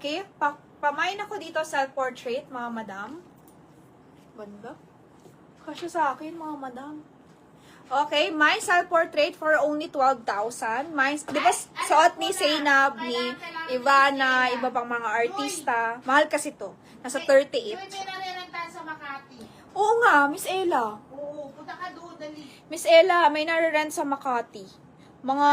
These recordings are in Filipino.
Okay, pamain ako dito self-portrait, mga madam. Ganda. Kasya sa akin, mga madam. Okay, my self-portrait for only 12,000. My, di ba suot ni Zainab, ni Ivana, iba pang mga artista. Mahal kasi to. Nasa 38. May nare-rentahan sa Makati. Oo nga, Miss Ella. Oo, punta ka doon, dali. Miss Ella, may nare-rent sa Makati. Mga,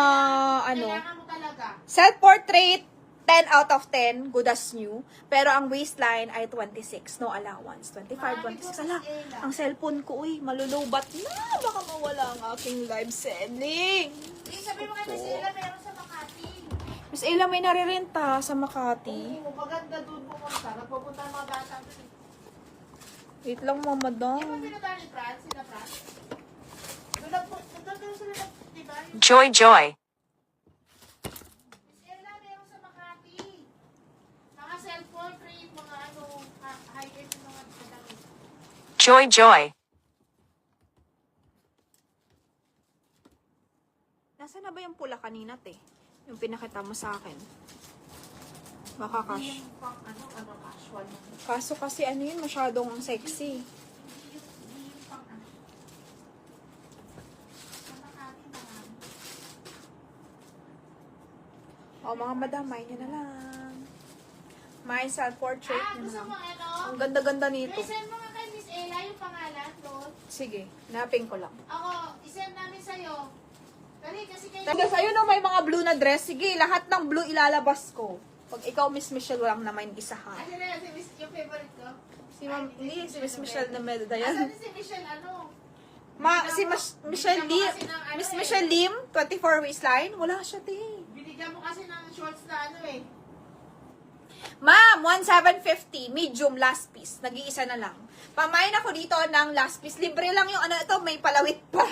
ano, Kailangan mo talaga. self-portrait, 10 out of 10, good as new. Pero ang waistline ay 26, no allowance. 25, 26. Ala, ang cellphone ko, uy, malulubat na. Baka mawala ang aking live selling. Sabi mo kay Miss Ella, meron sa Makati. Miss Ella, may narirenta sa Makati. Oo, maganda doon pumunta. Nagpupunta ang mga bata doon. Wait lang, mama Di ba daw. pinunta ni Franz? Sina Franz? Doon sila na, di ba? Joy Joy. Miss Ella, meron sa Makati. Mga self-portrait, mga ano, high-end yung mga damit. Joy Joy. Nasaan na ba yung pula kanina, te? Yung pinakita mo sa akin. Baka cash. Yung pang ano, casual na. Kaso kasi ano yun, masyadong ang sexy. Yung pang ano. Sa Makati naman. O, mga madam, may nyo na lang. My self-portrait nyo na Gusto lang. mo ano? Ang ganda-ganda nito. I-send mo nga kay Miss Ella yung pangalan doon. Sige, naping ko lang. Ako, isend namin sa'yo. Dali, kasi kayo... Tapos ayun o, may mga blue na dress. Sige, lahat ng blue ilalabas ko. Pag ikaw, Miss Michelle, walang naman isa ha. Ano na, si Miss, yung favorite ko? Si Ma'am, hindi, si Miss Michelle na medda Asan yan. si Michelle, ano? Si Michelle Lim, Miss Michelle Lim, 24 waistline, wala siya, te. Binigyan mo kasi ng shorts na ano eh. Ma'am, 1,750, medium last piece. Nag-iisa na lang. Pamain ako dito ng last piece. Libre lang yung ano, ito may palawit pa.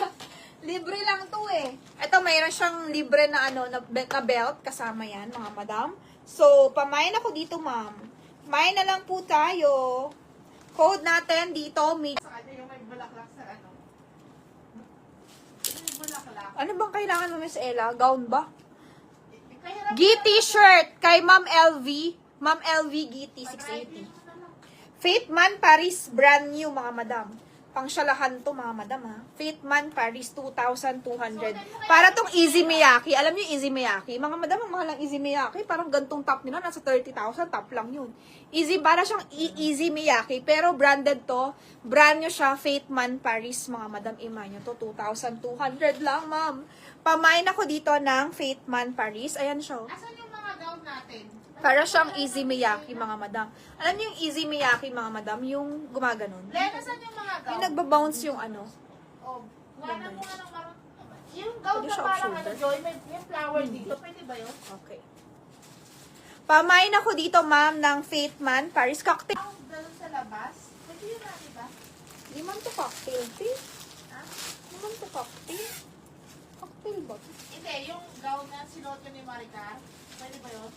Libre lang to eh. Ito mayroon siyang libre na ano, na belt. Kasama yan, mga madam. So, pamain ako dito, ma'am. Pamain na lang po tayo. Code natin dito, Sa kanya yung may bulaklak sa ano. Yung may bulaklak. ano bang kailangan mo, Miss Ella? Gown ba? Kahirap Gitty shirt kay Ma'am LV. Ma'am LV Gitty 680. Faith Man Paris, brand new mga madam. Pangsyalahan to mga madam ha. Faith Man Paris 2,200. Para tong Easy Miyake. Alam niyo yung Easy Miyake? Mga madam, ang mahal ng Easy Miyake. Parang gantong top nila. Nasa 30,000. Top lang yun. Easy, para siyang Easy Miyake. Pero branded to. Brand new siya. Faith Man Paris. Mga madam, ima nyo to. 2,200 lang, ma'am. Pamain ako dito ng Faith Man Paris. Ayan siya. Asan yung mga gown natin? Para siyang Easy Miyake, mga madam. Alam niyo yung Easy Miyake, mga madam? Yung gumaganon. Len, asan yung mga gown? Yung nagbabounce yung ano. Oh, wala mo nga ng marun. Yung gown Pwede na siya parang off-shoulder? ano, Joy, may yung flower dito. Pwede ba yun? Okay. Pamain ako dito, ma'am, ng Faith Man Paris Cocktail. Ang dalon sa labas. Pwede yun na, diba? Di man to cocktail, te. Ha? Di man to cocktail. Cocktail ba? Hindi, yung gown na sinuot ko ni Maricar. Pwede ba yun?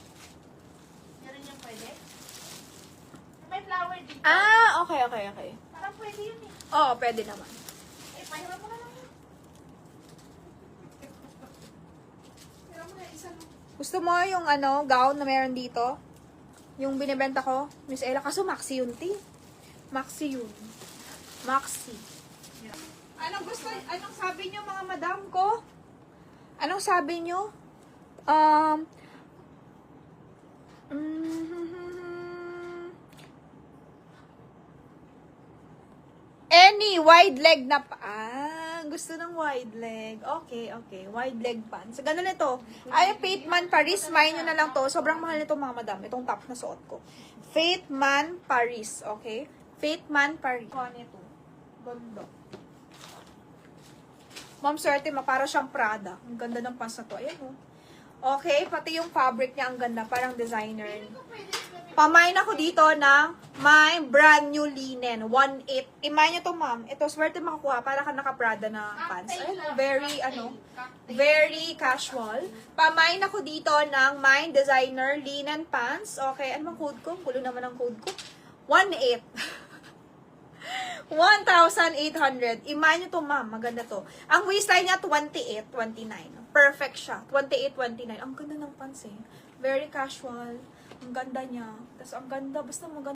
Yan rin yung pwede? May flower dito. Ah, okay, okay, okay. Parang pwede yun eh. Oo, pwede naman. Eh, pahiram mo na lang yun. Hiram mo na isa lang. Gusto mo yung ano, gown na meron dito? Yung binibenta ko? Miss Ella, kaso maxi yun, te. Maxi yun. Maxi. Anong gusto, anong sabi nyo mga madam ko? Anong sabi nyo? Any wide leg na pa. Gusto ng wide leg. Okay, okay. Wide leg pants. So, ganun ito. Ay, Faith Man Paris. Main nyo na lang to. Sobrang mahal nito mga madam. Itong top na suot ko. Faith Man Paris. Okay? Faith Man Paris. Ano ito? Ganda. Ma'am, swerte ma. Para siyang Prada. Ang ganda ng pants na to. Ayan, oh. Okay? Pati yung fabric niya ang ganda. Parang designer. Pamain ako dito ng my brand new linen. 1.8. Imayin nyo to, ma'am. Ito, swerte makakuha. Para ka naka-Prada na pants. Ayan, very, ano, very casual. Pamain ako dito ng my designer linen pants. Okay, ano bang code ko? Kulo naman ang code ko. 1.8. 1,800. Iman nyo to, ma'am. Maganda to. Ang waistline niya, 28, 29. Perfect siya. 28, 29. Ang ganda ng pants eh. Very casual. Ang ganda niya. Tapos ang ganda. Basta maganda.